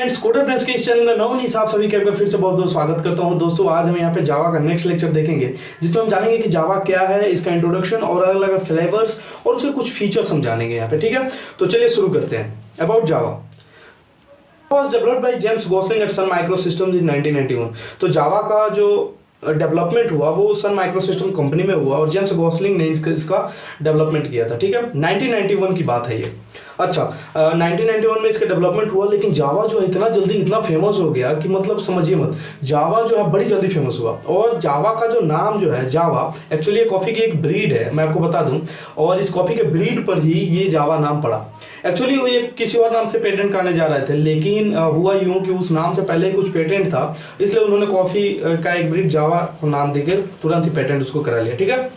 Friends, coder friends के इस channel में मैं हूं आप सभी का फिर से बहुत बहुत स्वागत करता हूं। दोस्तों, आज हम यहाँ पे जावा का नेक्स्ट लेक्चर देखेंगे, जिसमें हम जानेंगे कि जावा क्या है, इसका इंट्रोडक्शन और अलग अलग फ्लेवर्स और उसके कुछ फीचर्स हम जानेंगे यहाँ पे। ठीक है, तो चलिए शुरू करते हैं। About Java was developed by James Gosling at Sun Microsystems in 1991। तो जावा का जो डेवलपमेंट हुआ वो सन माइक्रोसिस्टम कंपनी में हुआ और जेम्स गॉसलिंग ने इसका डेवलपमेंट किया था। ठीक है, 1991 की बात है ये। अच्छा, 1991 में इसका डेवलपमेंट हुआ, लेकिन जावा जो है इतना जल्दी इतना फेमस हो गया कि मतलब समझिए मत, जावा जो है बड़ी जल्दी फेमस हुआ। और जावा का जो नाम जो है जावा, एक्चुअली ये कॉफ़ी की एक ब्रीड है, मैं आपको बता दूं, और इस कॉफ़ी के ब्रीड पर ही ये जावा नाम पड़ा। एक्चुअली वो ये किसी और नाम से पेटेंट करने जा रहे थे, लेकिन हुआ यूँ कि उस नाम से पहले कुछ पेटेंट था, इसलिए उन्होंने कॉफ़ी का एक ब्रीड जावा को नाम देकर तुरंत ही पेटेंट उसको करा लिया। ठीक है,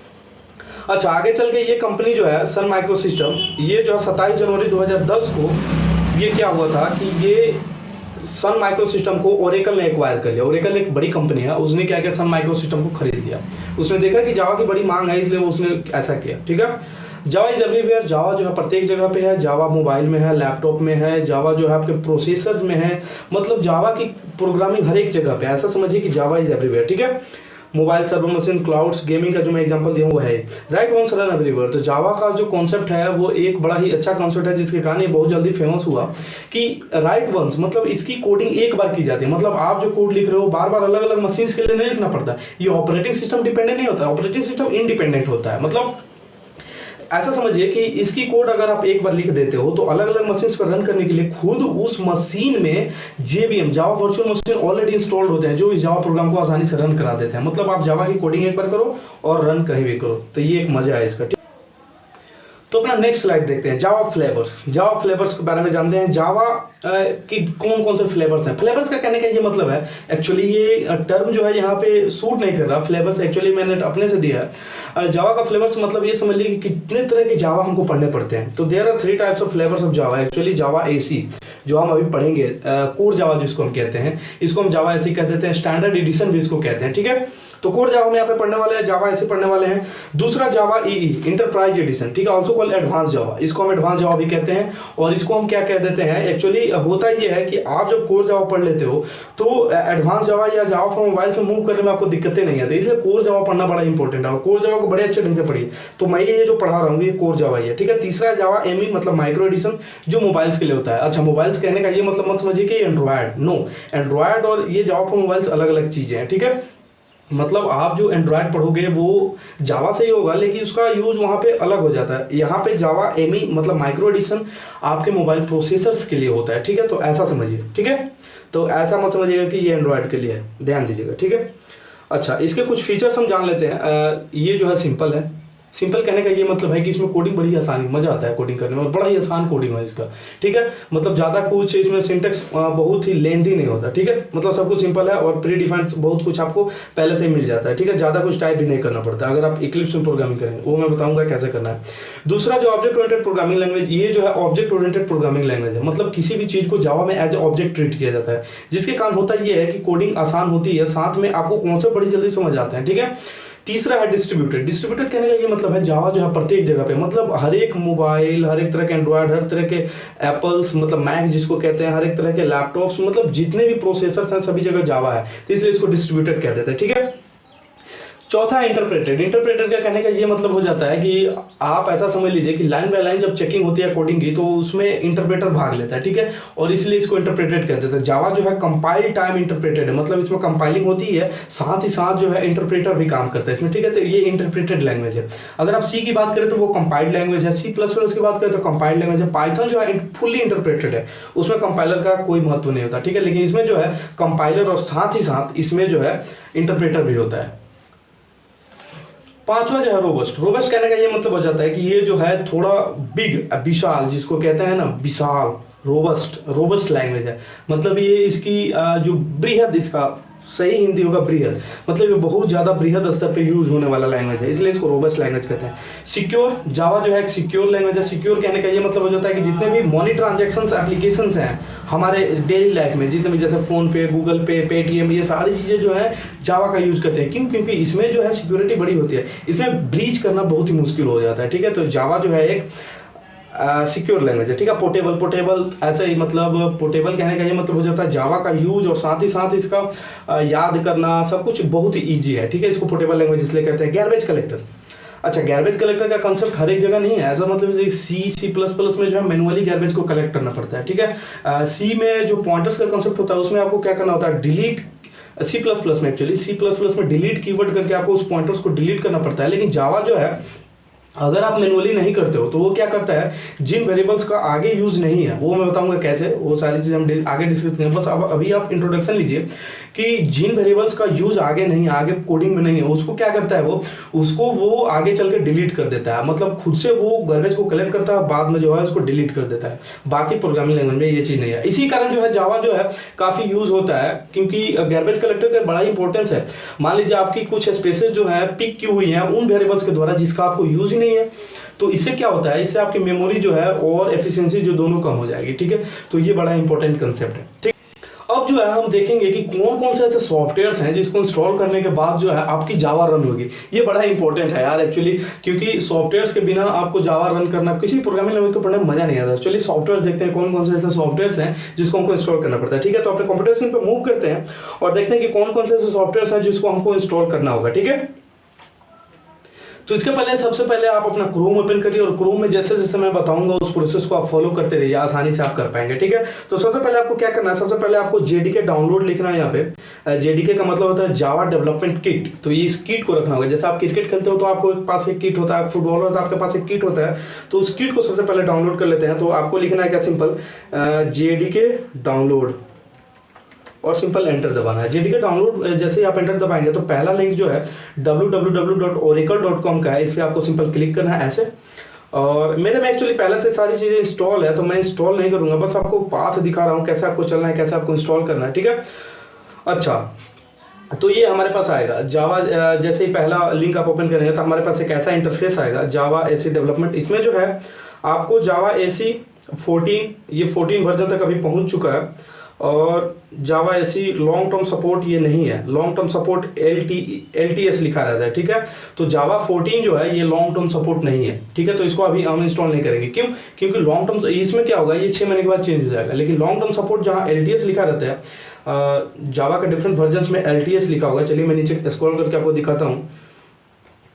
अच्छा, आगे चल के ये कंपनी जो है सन माइक्रोसिस्टम, ये जो है 27 जनवरी 2010 को ये क्या हुआ था कि ये सन माइक्रोसिस्टम को ओरेकल ने एक्वायर कर लिया। ओरेकल एक बड़ी कंपनी है, उसने क्या किया, सन माइक्रोसिस्टम को खरीद लिया। उसने देखा कि जावा की बड़ी मांग है, इसलिए उसने ऐसा किया। ठीक है, जावा इज एवरीवेयर, जावा जो है प्रत्येक जगह पे है। जावा मोबाइल में है, लैपटॉप में है, जावा जो है आपके प्रोसेसर में है, मतलब जावा की प्रोग्रामिंग हर एक जगह पे। ऐसा समझिए कि जावा इज एवरीवेयर। ठीक है, mobile, server machine, clouds, gaming का जो मैं एग्जांपल दिया वो है राइट वंस रन एवरीवेयर। तो जावा का जो कॉन्सेप्ट है वो एक बड़ा ही अच्छा कॉन्सेप्ट है, जिसके कारण ये बहुत जल्दी फेमस हुआ कि राइट वंस मतलब इसकी कोडिंग एक बार की जाती है। मतलब आप जो कोड लिख रहे हो बार बार अलग अलग मशीन के लिए नहीं लिखना पड़ता। ये ऑपरेटिंग सिस्टम डिपेंडेंट नहीं होता, ऑपरेटिंग सिस्टम इंडिपेंडेंट होता है। मतलब ऐसा समझिए कि इसकी कोड अगर आप एक बार लिख देते हो तो अलग अलग मशीन पर रन करने के लिए खुद उस मशीन में JVM Java virtual machine already installed होते हैं, जो इस जावा प्रोग्राम को आसानी से रन करा देते हैं। मतलब आप जावा की कोडिंग एक बार करो और रन कहीं भी करो, तो ये एक मजा है इसका। तो अपना नेक्स्ट स्लाइड देखते हैं, जावा फ्लेवर्स। जावा फ्लेवर्स के बारे में जानते हैं, जावा कि कौन कौन से फ्लेवर्स हैं। फ्लेवर्स का कहने का ये मतलब है, एक्चुअली ये टर्म जो है यहाँ पे सूट नहीं कर रहा। फ्लेवर्स एक्चुअली मैंने अपने से दिया है। जावा का फ्लेवर्स मतलब ये समझ लीजिए कि कितने तरह के जावा हमको पढ़ने पड़ते हैं। तो there are 3 types of flavours of Java. Actually Java एसी जो हम अभी पढ़ेंगे, कोर जावा जिसको हम कहते हैं, इसको हम जावा एसी कह देते हैं, स्टैंडर्ड एडिशन भी इसको कहते हैं। ठीक है, तो कोर जावा हम यहाँ पे पढ़ने वाले हैं, जावा एसी पढ़ने वाले हैं। दूसरा जावा ईई इंटरप्राइज एडिशन, ठीक है, ऑल्सो कॉल्ड एडवांस जावा, इसको हम एडवांस जावा भी कहते हैं। और इसको हम क्या कह देते हैं, एक्चुअली होता ये है कि आप जब कोर जावा पढ़ लेते हो तो एडवांस जावा या जावा फॉर मोबाइल से मूव करने में आपको दिक्कतें नहीं आती, इसलिए कोर जावा पढ़ना बड़ा इंपॉर्टेंट है। और कोर जावा को बड़े अच्छे ढंग से पढ़िए। तो मैं ये जो पढ़ा रहा हूँ ये कोर जावा ही है। ठीक है, तीसरा जावा एमई मतलब माइक्रो एडिशन, जो मोबाइल्स के लिए होता है। अच्छा, मोबाइल्स कहने का ये मतलब मत समझिए कि एंड्रॉयड, नो, एंड्रॉयड और ये जावा फॉर मोबाइल्स अलग अलग चीजें हैं। ठीक है, मतलब आप जो एंड्रॉयड पढ़ोगे वो जावा से ही होगा, लेकिन उसका यूज वहाँ पे अलग हो जाता है। यहाँ पे जावा एमई मतलब माइक्रो एडिशन आपके मोबाइल प्रोसेसर्स के लिए होता है। ठीक है, तो ऐसा समझिए। ठीक है, तो ऐसा मत समझिएगा कि ये एंड्रॉयड के लिए है, ध्यान दीजिएगा। ठीक है, अच्छा, इसके कुछ फीचर्स हम जान लेते हैं। ये जो है सिंपल है। सिंपल कहने का ये मतलब है कि इसमें कोडिंग बड़ी आसानी, मजा आता है कोडिंग करने में, बड़ा ही आसान कोडिंग है इसका। ठीक है, मतलब ज़्यादा कुछ इसमें सिंटेक्स बहुत ही लेंथी नहीं होता। ठीक है, मतलब सब कुछ सिंपल है और प्री डिफाइंड बहुत कुछ आपको पहले से ही मिल जाता है। ठीक है, ज़्यादा कुछ टाइप भी नहीं करना पड़ता अगर आप इक्लिप्स में प्रोग्रामिंग करेंगे, वो मैं बताऊंगा कैसे करना है। दूसरा जो ऑब्जेक्ट ओरिएंटेड प्रोग्रामिंग लैंग्वेज, ये जो है ऑब्जेक्ट ओरिएंटेड प्रोग्रामिंग लैंग्वेज है। मतलब किसी भी चीज़ को जावा में एज ए ऑब्जेक्ट ट्रीट किया जाता है, जिसके कारण होता ये है कि कोडिंग आसान होती है, साथ में आपको कॉन्सेप्ट बड़ी जल्दी समझ आते हैं। ठीक है, तीसरा है डिस्ट्रीब्यूटेड। डिस्ट्रीब्यूटेड कहने का ये मतलब है जावा जो है प्रत्येक जगह पे, मतलब हर एक मोबाइल, हर एक तरह के एंड्रॉयड, हर तरह के एप्पल्स मतलब मैक जिसको कहते हैं, हर एक तरह के लैपटॉप्स, मतलब जितने भी प्रोसेसर्स हैं सभी जगह जावा है, तो इसलिए इसको डिस्ट्रीब्यूटेड कह देते हैं। ठीक है, चौथा है इंटरप्रेटेड। इंटरप्रेटेड का कहने का ये मतलब हो जाता है कि आप ऐसा समझ लीजिए कि लाइन बाय लाइन जब चेकिंग होती है कोडिंग की, तो उसमें इंटरप्रेटर भाग लेता है। ठीक है, और इसलिए इसको इंटरप्रेटेड कहते हैं। जावा जो है कंपाइल टाइम इंटरप्रेटेड है, मतलब इसमें कंपाइलिंग होती है, साथ ही साथ जो है इंटरप्रेटर भी काम करता है इसमें। ठीक है, तो ये इंटरप्रेटेड लैंग्वेज है। अगर आप सी की बात करें तो वो कंपाइल्ड लैंग्वेज है, C++ की बात करें तो कंपाइल्ड लैंग्वेज है। पाइथन जो है फुल्ली इंटरप्रेटेड है, उसमें कंपाइलर का कोई महत्व नहीं होता। ठीक है, लेकिन इसमें जो है कंपाइलर और साथ ही साथ इसमें जो है इंटरप्रेटर भी होता है। पांचवा जो है रोबस्ट। रोबस्ट कहने का ये मतलब हो जाता है कि ये जो है थोड़ा बिग, विशाल, जिसको कहते हैं ना विशाल, रोबस्ट लैंग्वेज है। मतलब ये इसकी जो बृहद, इसका सही हिंदी होगा बृहद, मतलब ये बहुत ज़्यादा बृहद स्तर पे यूज होने वाला लैंग्वेज है, इसलिए इसको रोबस्ट लैंग्वेज कहते हैं। सिक्योर, जावा जो है एक सिक्योर लैंग्वेज है। सिक्योर कहने का ये मतलब हो जाता है कि जितने भी मनी ट्रांजैक्शंस एप्लीकेशंस हैं हमारे डेली लाइफ में, जितने भी जैसे फ़ोन पे, गूगल पे, पेटीएम, ये सारी चीज़ें जो है जावा का यूज़ करते हैं। क्यों? क्योंकि इसमें जो है सिक्योरिटी बड़ी होती है, इसमें ब्रीच करना बहुत ही मुश्किल हो जाता है। ठीक है, तो जावा जो है एक सिक्योर लैंग्वेज है, ठीक है। पोर्टेबल, पोर्टेबल ऐसे ही मतलब पोर्टेबल कहने का ये मतलब हो जाता है जावा का यूज और साथ ही साथ इसका याद करना सब कुछ बहुत ही ईजी है, ठीक है। इसको पोर्टेबल लैंग्वेज इसलिए कहते हैं। गार्बेज कलेक्टर, अच्छा गार्बेज कलेक्टर का कंसेप्ट हर एक जगह नहीं है, ऐसा मतलब सी प्लस प्लस में जो है मैनुअली गार्बेज को कलेक्ट करना पड़ता है, ठीक है। सी में जो पॉइंटर्स का कंसेप्ट होता है उसमें आपको क्या करना होता है, डिलीट, सी प्लस प्लस में एक्चुअली सी प्लस प्लस में डिलीट कीवर्ड करके आपको उस पॉइंटर्स को डिलीट करना पड़ता है। लेकिन जावा जो है अगर आप मैनुअली नहीं करते हो तो वो क्या करता है, जिन वेरिएबल्स का आगे यूज नहीं है वो मैं बताऊंगा कैसे, वो सारी चीज़ हम आगे डिस्कस करेंगे। बस अब अभी आप इंट्रोडक्शन लीजिए कि जिन वेरिएबल्स का यूज आगे नहीं है, आगे कोडिंग में नहीं है, उसको क्या करता है वो, उसको वो आगे चल के डिलीट कर देता है, मतलब खुद से वो गार्बेज को कलेक्ट करता है, बाद में जो है उसको डिलीट कर देता है। बाकी प्रोग्रामिंग लैंग्वेज में ये चीज़ नहीं है। इसी कारण जो है जावा जो है काफ़ी यूज होता है, क्योंकि गार्बेज कलेक्टर का बड़ा इंपॉर्टेंस है। मान लीजिए आपकी कुछ स्पेसेस जो है पिक की हुई है उन वेरिएबल्स के द्वारा जिसका आपको यूज ही नहीं है, तो इससे क्या होता है, इससे आपकी मेमोरी जो है और एफिशिएंसी जो दोनों कम हो जाएगी, ठीक है। तो ये बड़ा इंपॉर्टेंट कंसेप्ट है, ठीक। अब जो है हम देखेंगे कि कौन कौन से ऐसे सॉफ्टवेयर्स हैं जिसको इंस्टॉल करने के बाद जो है आपकी जावा रन होगी। ये बड़ा इंपॉर्टेंट है यार एक्चुअली, क्योंकि सॉफ्टवेयर्स के बिना आपको जावा रन करना, किसी प्रोग्रामिंग लैंग्वेज को पढ़ने में मजा नहीं आता। एक्चुअली सॉफ्टवेयर देखते हैं कौन कौन से ऐसे सॉफ्टवेयर्स हैं जिसको हमको इंस्टॉल करना पड़ता है, ठीक है। तो अपने कंप्यूटर स्क्रीन पर मूव करते हैं और देखते हैं कि कौन कौन से ऐसे सॉफ्टवेयर हैं जिसको हमको इंस्टॉल करना होगा, ठीक है। तो इसके पहले सबसे पहले आप अपना क्रोम ओपन करिए और क्रोम में जैसे जैसे मैं बताऊंगा उस प्रोसेस को आप फॉलो करते रहिए, आसानी से आप कर पाएंगे, ठीक है। तो सबसे पहले आपको क्या करना है, सबसे पहले आपको जेडीके डाउनलोड लिखना है। यहाँ पे जेडीके का मतलब होता है जावा डेवलपमेंट किट। तो ये इस किट को रखना होगा। जैसे आप क्रिकेट खेलते हो तो आपको पास एक किट होता है, फुटबॉलर होता है आपके पास एक किट होता है, तो उस किट को सबसे पहले डाउनलोड कर लेते हैं। तो आपको लिखना है क्या, सिंपल जेडीके डाउनलोड और सिंपल एंटर दबाना है। जेडीके डाउनलोड जैसे ही आप एंटर दबाएंगे तो पहला लिंक जो है www.oracle.com का है, इस पर आपको सिंपल क्लिक करना है ऐसे। और मेरे में एक्चुअली पहले से सारी चीज़ें इंस्टॉल है तो मैं इंस्टॉल नहीं करूँगा, बस आपको पाथ दिखा रहा हूँ कैसे आपको चलना है, कैसे आपको इंस्टॉल करना है, ठीक है। अच्छा, तो ये हमारे पास आएगा जावा, जैसे ही पहला लिंक आप ओपन करेंगे तो हमारे पास एक ऐसा इंटरफेस आएगा जावा एसी डेवलपमेंट। इसमें जो है आपको जावा एसी 14, ये 14 वर्जन तक अभी पहुँच चुका है। और जावा ऐसी लॉन्ग टर्म सपोर्ट ये नहीं है, लॉन्ग टर्म सपोर्ट LTS लिखा रहता है, ठीक है। तो जावा 14 जो है ये लॉन्ग टर्म सपोर्ट नहीं है, ठीक है। तो इसको अभी हम इंस्टॉल नहीं करेंगे, क्यों, क्योंकि लॉन्ग टर्म इसमें क्या होगा, ये 6 महीने के बाद चेंज हो जाएगा। लेकिन लॉन्ग टर्म सपोर्ट जहाँ LTS लिखा रहता है, जावा का डिफरेंट वर्जन में LTS लिखा होगा। चलिए मैं नीचे स्क्रॉल करके आपको दिखाता हूँ।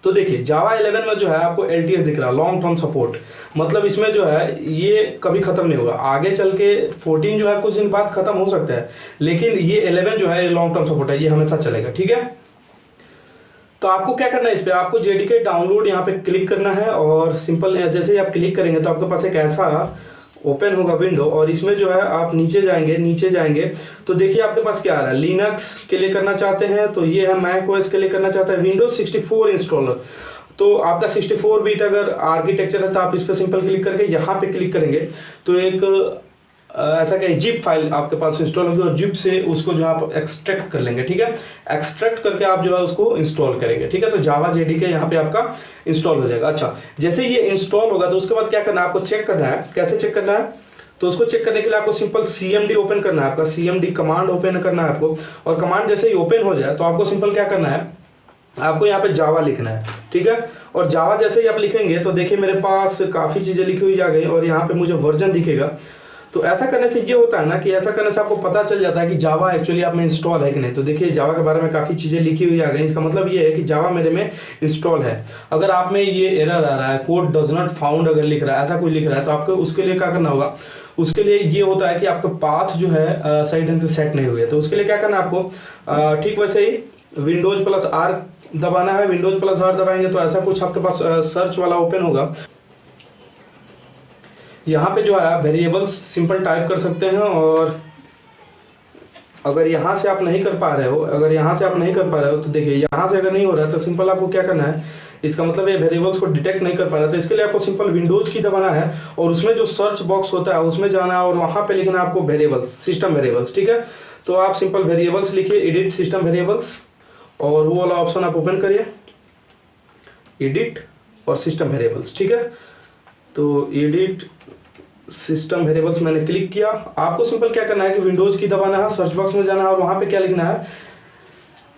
तो देखिए जावा 11 में जो है आपको LTS दिख रहा है, लॉन्ग टर्म सपोर्ट, मतलब इसमें जो है ये कभी खत्म नहीं होगा। आगे चल के 14 जो है कुछ दिन बाद खत्म हो सकता है, लेकिन ये 11 जो है लॉन्ग टर्म सपोर्ट है, ये हमेशा चलेगा, ठीक है। तो आपको क्या करना है, इस पर आपको जेडीके डाउनलोड यहाँ पे क्लिक करना है और सिंपल जैसे ही आप क्लिक करेंगे तो आपके पास एक ऐसा ओपन होगा विंडो, और इसमें जो है आप नीचे जाएंगे तो देखिए आपके पास क्या आ रहा है। लिनक्स के लिए करना चाहते हैं तो ये है, मैक ओएस के लिए करना चाहता है विंडोज 64 इंस्टॉलर। तो आपका 64 बिट अगर आर्किटेक्चर है तो आप इस पर सिंपल क्लिक करके यहाँ पे क्लिक करेंगे तो एक ऐसा क्या जिप फाइल आपके पास इंस्टॉल होगी और जिप से उसको जो आप एक्सट्रैक्ट कर लेंगे, ठीक है। एक्सट्रैक्ट करके आप जो है उसको इंस्टॉल करेंगे, ठीक है। तो जावा जेडीके यहाँ पे आपका इंस्टॉल हो जाएगा। अच्छा, जैसे ये इंस्टॉल होगा तो उसके बाद क्या करना है, आपको चेक करना है। कैसे चेक करना है, तो उसको चेक करने के लिए आपको सिंपल CMD ओपन करना है, आपका CMD कमांड ओपन करना है आपको। और कमांड जैसे ही ओपन हो जाए तो आपको सिंपल क्या करना है, आपको यहाँ पे जावा लिखना है, ठीक है। और जावा जैसे ही आप लिखेंगे तो देखिए मेरे पास काफ़ी चीज़ें लिखी हुई आ गई और यहाँ पे मुझे वर्जन दिखेगा। तो ऐसा करने से ये होता है ना कि ऐसा करने से आपको पता चल जाता है कि जावा एक्चुअली आप में इंस्टॉल है कि नहीं। तो देखिए जावा के बारे में काफ़ी चीज़ें लिखी हुई आ गई, इसका मतलब ये है कि जावा मेरे में इंस्टॉल है। अगर आप में ये एरर आ रहा है, कोड डज नॉट फाउंड अगर लिख रहा है, ऐसा कोई लिख रहा है, तो आपको उसके लिए क्या करना होगा, उसके लिए ये होता है कि आपका पाथ जो है सही ढंग से सेट नहीं हुई है। तो उसके लिए क्या करना है आपको, ठीक वैसे ही Windows+R दबाना है। Windows+R दबाएंगे तो ऐसा कुछ आपके पास सर्च वाला ओपन होगा। यहाँ पे जो है वेरिएबल्स सिंपल टाइप कर सकते हैं, और अगर यहाँ से आप नहीं कर पा रहे हो, तो देखिए यहाँ से अगर नहीं हो रहा है तो सिंपल आपको क्या करना है, इसका मतलब ये वेरिएबल्स को डिटेक्ट नहीं कर पा रहा है। तो इसके लिए आपको सिंपल विंडोज की दबाना है और उसमें जो सर्च बॉक्स होता है उसमें जाना है और वहाँ पे लिखना है आपको वेरिएबल्स, सिस्टम वेरिएबल्स, ठीक है। तो आप सिंपल वेरिएबल्स लिखिए, एडिट सिस्टम वेरिएबल्स, और वो वाला ऑप्शन आप ओपन करिए, एडिट और सिस्टम वेरिएबल्स, ठीक है। तो एडिट सिस्टम वेरिएबल्स मैंने क्लिक किया। आपको सिंपल क्या करना है कि विंडोज की दबाना है, सर्च बॉक्स में जाना है और वहाँ पे क्या लिखना है,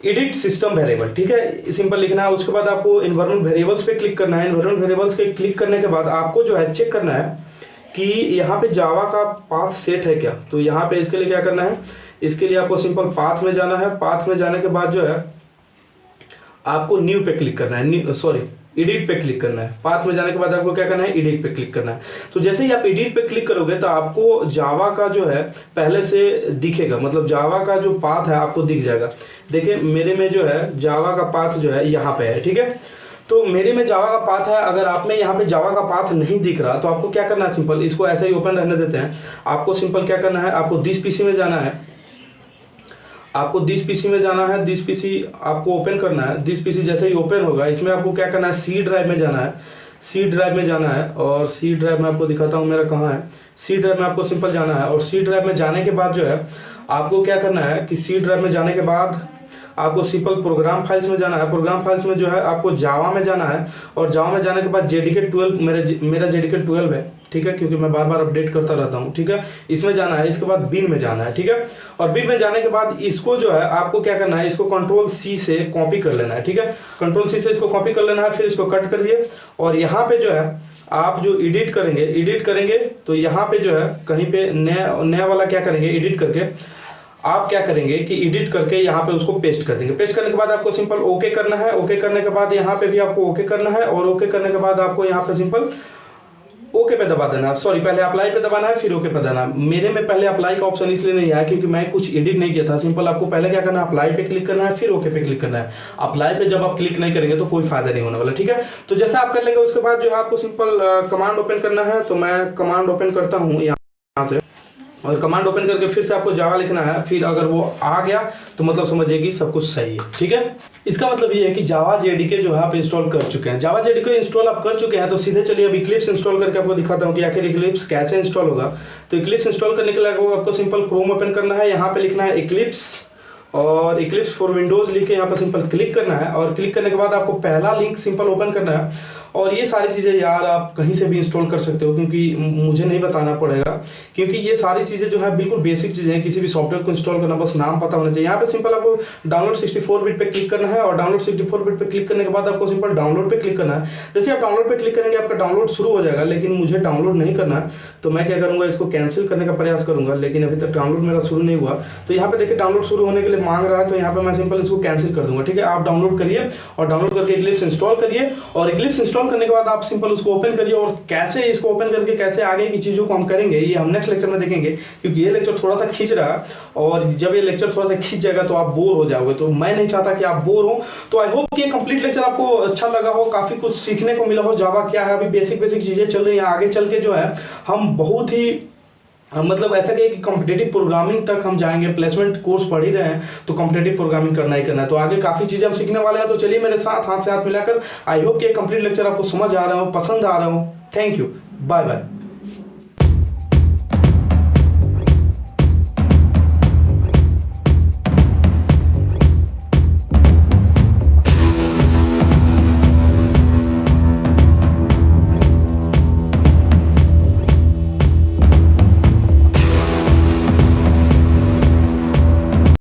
एडिट सिस्टम वेरिएबल, ठीक है, सिंपल लिखना है। उसके बाद आपको एनवायरनमेंट वेरिएबल्स पे क्लिक करना है। एनवायरनमेंट वेरिएबल्स पे क्लिक करने के बाद आपको जो है चेक करना है कि यहाँ पे जावा का पाथ सेट है क्या। तो यहाँ पे इसके लिए क्या करना है, इसके लिए आपको सिंपल पाथ में जाना है। पाथ में जाने के बाद जो है आपको न्यू पे क्लिक करना है, एडिट पे क्लिक करना है। पाथ में जाने के बाद आपको क्या करना है, एडिट पे क्लिक करना है। तो जैसे ही आप एडिट पे क्लिक करोगे तो आपको जावा का जो है पहले से दिखेगा, मतलब जावा का जो पाथ है आपको दिख जाएगा। देखिए मेरे में जो है जावा का पाथ जो है यहाँ पे है, ठीक है। तो मेरे में जावा का पाथ है। अगर आप में यहाँ पे जावा का पाथ नहीं दिख रहा तो आपको क्या करना है, सिंपल इसको ऐसे ही ओपन रहने देते हैं। आपको सिंपल क्या करना है, आपको दिस पीसी में जाना है। आपको दिस पीसी में जाना है, दिस पीसी आपको ओपन करना है। दिस पीसी जैसे ही ओपन होगा इसमें आपको क्या करना है, सी ड्राइव में जाना है। सी ड्राइव में जाना है और सी ड्राइव में आपको दिखाता हूँ मेरा कहाँ है। सी ड्राइव में आपको सिंपल जाना है और सी ड्राइव में जाने के बाद जो है आपको क्या करना है कि सी ड्राइव में जाने के बाद आपको सिंपल प्रोग्राम फाइल्स में जाना है। प्रोग्राम फाइल्स में जो है आपको जावा में जाना है और जावा में जाने के बाद जेडीके 12 मेरा जेडीके 12 है, ठीक है, क्योंकि मैं बार बार अपडेट करता रहता हूँ, ठीक है। इसमें जाना है, इसके बाद बिन में जाना है, ठीक है। और बिन में जाने के बाद इसको जो है आपको क्या करना है, इसको कंट्रोल सी से कॉपी कर लेना है, ठीक है। कंट्रोल सी से इसको कॉपी कर लेना है, फिर इसको कट कर दिए और यहाँ पे जो है आप जो एडिट करेंगे तो यहाँ पे जो है कहीं पे नया वाला क्या करेंगे, एडिट करके आप क्या करेंगे कि एडिट करके यहाँ पे उसको पेस्ट कर देंगे। पेस्ट करने के बाद आपको सिंपल ओके करना है। ओके करने के बाद यहाँ पे भी आपको ओके करना है और ओके करने के बाद आपको यहाँ पे सिंपल ओके पे दबा देना है। सॉरी, पहले अप्लाई पे दबाना है फिर ओके पे देना है। मेरे में पहले अप्लाई का ऑप्शन इसलिए नहीं आया क्योंकि मैं कुछ एडिट नहीं किया था। सिंपल आपको पहले क्या करना है, अप्लाई पे क्लिक करना है फिर ओके पे क्लिक करना है। अप्लाई पे जब आप क्लिक नहीं करेंगे तो कोई फायदा नहीं होने वाला, ठीक है। तो जैसा आप कर लेंगे उसके बाद जो है आपको सिंपल कमांड ओपन करना है। तो मैं कमांड ओपन करता हूँ यहाँ से और कमांड ओपन करके फिर से आपको जावा लिखना है। फिर अगर वो आ गया तो मतलब समझिए कि सब कुछ सही है, ठीक है। इसका मतलब ये है कि जावा जेडीके जो है आप इंस्टॉल कर चुके हैं। जावा जेडीके इंस्टॉल आप कर चुके हैं तो सीधे चलिए अब इक्लिप्स इंस्टॉल करके आपको दिखाता हूँ कि आखिर इक्लिप्स कैसे इंस्टॉल होगा। तो इक्लिप्स इंस्टॉल करने के लिए आपको सिंपल क्रोम ओपन करना है, यहाँ पे लिखना है इक्लिप्स और इक्लिप्स फॉर विंडोज लिख के यहाँ पर सिंपल क्लिक करना है। और क्लिक करने के बाद आपको पहला लिंक सिंपल ओपन करना है। और ये सारी चीज़ें यार आप कहीं से भी इंस्टॉल कर सकते हो क्योंकि मुझे नहीं बताना पड़ेगा, क्योंकि ये सारी चीज़ें जो है बिल्कुल बेसिक चीज़ें हैं। किसी भी सॉफ्टवेयर को इंस्टॉल करना बस नाम पता होना चाहिए। यहाँ पे सिंपल आपको डाउनलोड 64 बिट पे क्लिक करना है और डाउनलोड 64 बिट पे क्लिक करने के बाद आपको सिंपल डाउनलोड पे क्लिक करना है। जैसे आप डाउनलोड पे क्लिक करेंगे आपका डाउनलोड शुरू हो जाएगा, लेकिन मुझे डाउनलोड नहीं करना है तो मैं क्या करूँगा, इसको कैंसिल करने का प्रयास करूँगा, लेकिन अभी तक डाउनलोड मेरा शुरू नहीं हुआ। तो यहाँ पे देखिए डाउनलोड शुरू होने के लिए मांग रहा है, तो यहाँ पे मैं सिंपल इसको कैंसिल कर दूंगा, ठीक है। आप डाउनलोड करिए और डाउनलोड करके इक्लिप्स इंस्टॉल करिए और इक्लिप्स इंस्टॉल करने के बाद आप सिंपल उसको ओपन करिए। और कैसे इसको ओपन करके कैसे आगे की चीज़ों को हम करेंगे ये हम नेक्स्ट लेक्चर में देखेंगे, क्योंकि ये लेक्चर थोड़ा सा खींच रहा है और जब ये लेक्चर थोड़ा सा खींच जाएगा तो आप बोर हो जाओगे। तो मैं नहीं चाहता कि आप बोर हो। तो आई होप कि ये कंप्लीट लेक्चर आपको अच्छा लगा हो, काफ़ी कुछ सीखने को मिला हो। जावा क्या है, अभी बेसिक चीज़ें चल रही हैं, आगे चल के जो है हम बहुत ही मतलब ऐसा कि कॉम्पिटेटिव प्रोग्रामिंग तक हम जाएंगे। प्लेसमेंट कोर्स पढ़ ही रहे हैं तो कॉम्पिटेटिव प्रोग्रामिंग करना ही करना है। तो आगे काफ़ी चीज़ें हम सीखने वाले हैं। तो चलिए मेरे साथ हाथ से हाथ मिलाकर आई होप कि ये कंप्लीट लेक्चर आपको समझ आ रहा हो, पसंद आ रहा हो। Thank you, bye bye.